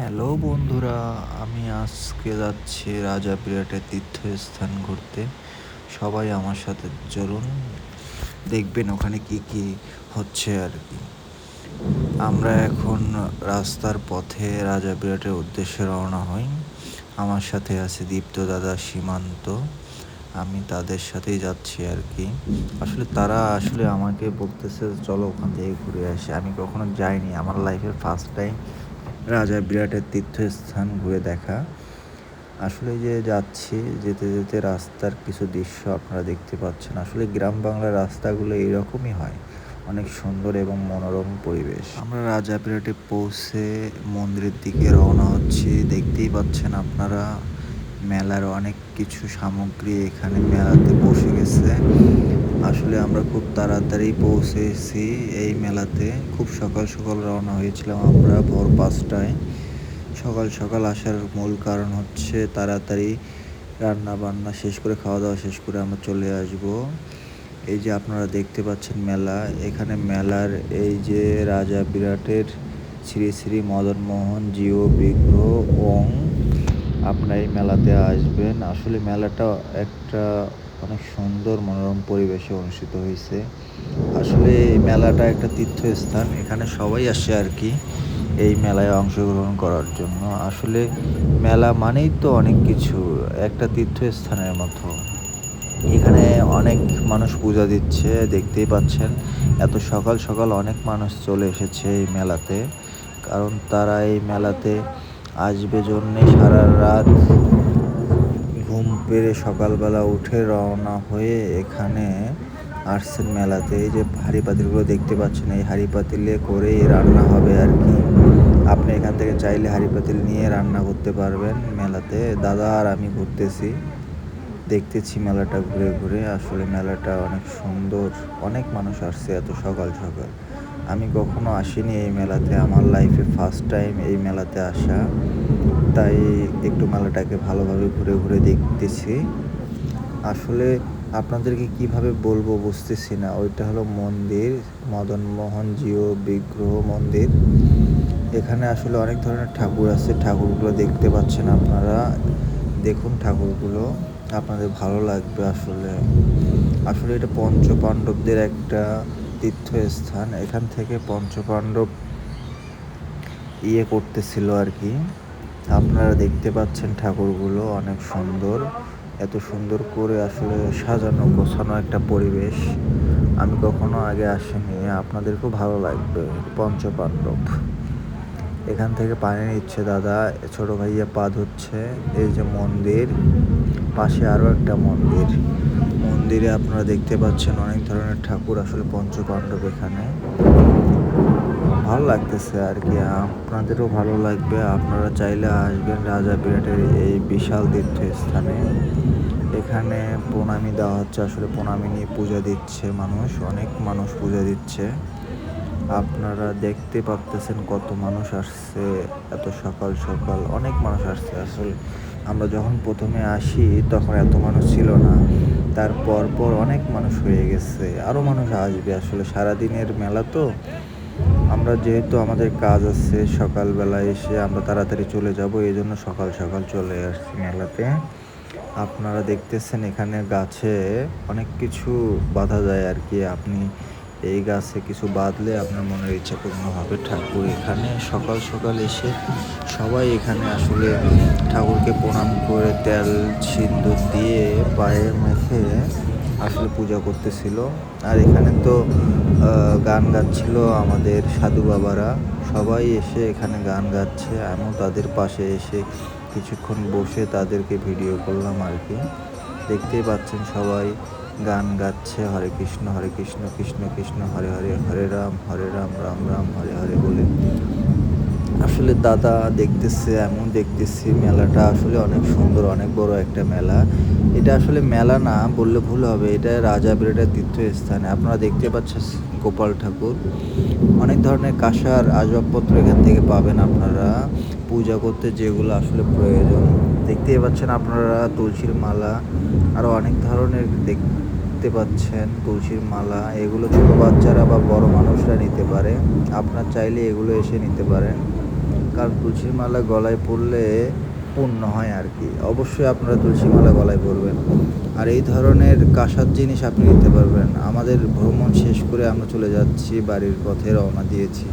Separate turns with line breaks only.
Hello বন্ধুরা, আমি আজকে যাচ্ছি রাজারহাটের তীর্থস্থান ঘুরতে। সবাই আমার সাথে চলুন, দেখবেন ওখানে কি কি হচ্ছে আর কি। আমরা এখন রাস্তার পথে রাজারহাটের উদ্দেশ্যে রওনা হই। আমার সাথে আছে দীপ্ত দাদা, সীমান্ত। আমি তাদের সাথেই যাচ্ছি আর কি। আসলে তারা আমাকে বলতেছে চলো ওখান থেকে ঘুরে আসি। আমি কখনো যাইনি, আমার লাইফের ফার্স্ট টাইম রাজারহাটের তীর্থস্থান ঘুরে দেখা। আসলে যে যাচ্ছি, যেতে যেতে রাস্তার কিছু দৃশ্য আপনারা দেখতে পাচ্ছেন। আসলে গ্রাম বাংলার রাস্তাগুলো এরকমই হয়, অনেক সুন্দর এবং মনোরম পরিবেশ। আমরা রাজারহাটে পৌঁছে মন্দিরের দিকে রওনা হচ্ছি। দেখতেই পাচ্ছেন আপনারা, মেলার অনেক কিছু সামগ্রী এখানে মেলাতে বসে গেছে। আসলে আমরা খুব তাড়াতাড়ি পৌঁছেছি এই মেলাতে। খুব সকাল সকাল রওনা হয়েছিলাম আমরা, ভোর 5টায়। সকাল সকাল আসার মূল কারণ হচ্ছে তাড়াতাড়ি রান্না বান্না শেষ করে, খাওয়া দাওয়া শেষ করে আমরা চলে আসব। এই যে আপনারা দেখতে পাচ্ছেন মেলা, এখানে মেলার এই যে রাজারহাটের শ্রী শ্রী মদন মোহন জিও বিগ্রহ ওং, আপনারা এই মেলাতে আসবেন। আসলে মেলাটা একটা অনেক সুন্দর মনোরম পরিবেশে অনুষ্ঠিত হয়েছে। আসলে এই মেলাটা একটা তীর্থস্থান, এখানে সবাই আসে আর কি এই মেলায় অংশগ্রহণ করার জন্য। আসলে মেলা মানেই তো অনেক কিছু, একটা তীর্থস্থানের মতো। এখানে অনেক মানুষ পূজা দিচ্ছে, দেখতেই পাচ্ছেন। এত সকাল সকাল অনেক মানুষ চলে এসেছে এই মেলাতে, কারণ তারা এই মেলাতে আসবে জন্যে সারা রাত ঘুম পেড়ে সকালবেলা উঠে রওনা হয়ে এখানে আসছেন মেলাতে। এই যে হাঁড়ি পাতিলগুলো দেখতে পাচ্ছেন, এই হাঁড়ি পাতিলে করেই রান্না হবে আর কি। আপনি এখান থেকে চাইলে হাঁড়ি পাতিল নিয়ে রান্না করতে পারবেন মেলাতে। দাদা আর আমি ঘুরতেছি, দেখতেছি মেলাটা ঘুরে ঘুরে। আসলে মেলাটা অনেক সুন্দর, অনেক মানুষ আসছে এত সকাল সকাল। আমি কখনো আসিনি এই মেলাতে, আমার লাইফে ফার্স্ট টাইম এই মেলাতে আসা। তাই একটু মেলাটাকে ভালোভাবে ঘুরে ঘুরে দেখতেছি। আসলে আপনাদেরকে কিভাবে বলবো বুঝতেছি না। ওইটা হলো মন্দির, মদন মোহন জিও বিগ্রহ মন্দির। এখানে আসলে অনেক ধরনের ঠাকুর আছে, ঠাকুরগুলো দেখতে পাচ্ছেন আপনারা। দেখুন ঠাকুরগুলো, আপনাদের ভালো লাগবে। আসলে আসলে এটা পঞ্চপাণ্ডবদের একটা তীর্থস্থান। এখান থেকে পঞ্চপাণ্ডব করতেছিল আর কি। আপনারা দেখতে পাচ্ছেন ঠাকুরগুলো অনেক সুন্দর, এত সুন্দর করে আসলে সাজানো গোছানো একটা পরিবেশ। আমি কখনো আগে আসিনি, আপনাদেরকেও ভালো লাগবে। পঞ্চপাণ্ডব, এখান থেকে পানি নিচ্ছে দাদা, ছোট ভাইয়া পা ধুচ্ছে। এই যে মন্দির, পাশে আরও একটা মন্দির। মন্দিরে আপনারা দেখতে পাচ্ছেন অনেক ধরনের ঠাকুর। আসলে পঞ্চপাণ্ডব এখানে ভালো লাগতেছে আর কি, আপনাদেরও ভালো লাগবে। আপনারা চাইলে আসবেন রাজারহাটের এই বিশাল তীর্থস্থানে। এখানে প্রণামী দেওয়া হচ্ছে, আসলে প্রণামী নিয়ে পূজা দিচ্ছে মানুষ, অনেক মানুষ পূজা দিচ্ছে। আপনারা দেখতে পাচ্ছেন কত মানুষ আসছে এত সকাল সকাল, অনেক মানুষ আসছে। আসলে আমরা যখন প্রথমে আসি তখন এত মানুষ ছিল না, তারপর পর অনেক মানুষ হয়ে গেছে, আরও মানুষ আসবে। আসলে সারাদিনের মেলা তো, আমরা যেহেতু আমাদের কাজ আছে, সকালবেলা এসে আমরা তাড়াতাড়ি চলে যাব, এই জন্য সকাল সকাল চলে আসছি মেলাতে। আপনারা দেখতেছেন এখানে গাছে অনেক কিছু বাঁধা যায় আর কি। আপনি এই গাছে কিছু বাঁধলে আপনার মনের ইচ্ছা পূর্ণ হবে। ঠাকুর এখানে সকাল সকাল এসে সবাই এখানে আসলে ঠাকুরকে প্রণাম করে তেল সিন্দুর দিয়ে পায়ে মেখে আসলে পূজা করতেছিল। আর এখানে তো গান গাচ্ছিল আমাদের সাধু বাবারা, সবাই এসে এখানে গান গাচ্ছে। আমিও তাদের পাশে এসে কিছুক্ষণ বসে তাদেরকে ভিডিও করলাম আর কি। দেখতেই পাচ্ছেন সবাই গান গাচ্ছে, হরে কৃষ্ণ কৃষ্ণ কৃষ্ণ হরে হরে, হরে রাম রাম রাম হরে হরে বলে। আসলে দাদা দেখতেছে, আমিও দেখতেছি। মেলাটা আসলে অনেক সুন্দর, অনেক বড় একটা মেলা। এটা আসলে মেলা না বললে ভুল হবে, এটা রাজারহাটের তীর্থস্থানে। আপনারা দেখতে পাচ্ছেন গোপাল ঠাকুর, অনেক ধরনের কাঁসার আসবাবপত্র এখান থেকে পাবেন আপনারা পূজা করতে, যেগুলো আসলে প্রয়োজন। দেখতেই পাচ্ছেন আপনারা তুলসীর মালা, আরও অনেক ধরনের দেখতে পাচ্ছেন তুলসীর মালা। এগুলো ছোটো বাচ্চারা বা বড় মানুষরা নিতে পারে, আপনার চাইলে এগুলো এসে নিতে পারেন। কারণ তুলসীর মালা গলায় পরলে পুণ্য হয় আর কি। অবশ্যই আপনারা তুলসী মালা গলায় পরবেন। আর এই ধরনের কাঁসার জিনিস আপনি নিতে পারবেন। আমাদের ভ্রমণ শেষ করে আমরা চলে যাচ্ছি, বাড়ির পথে রওনা দিয়েছি।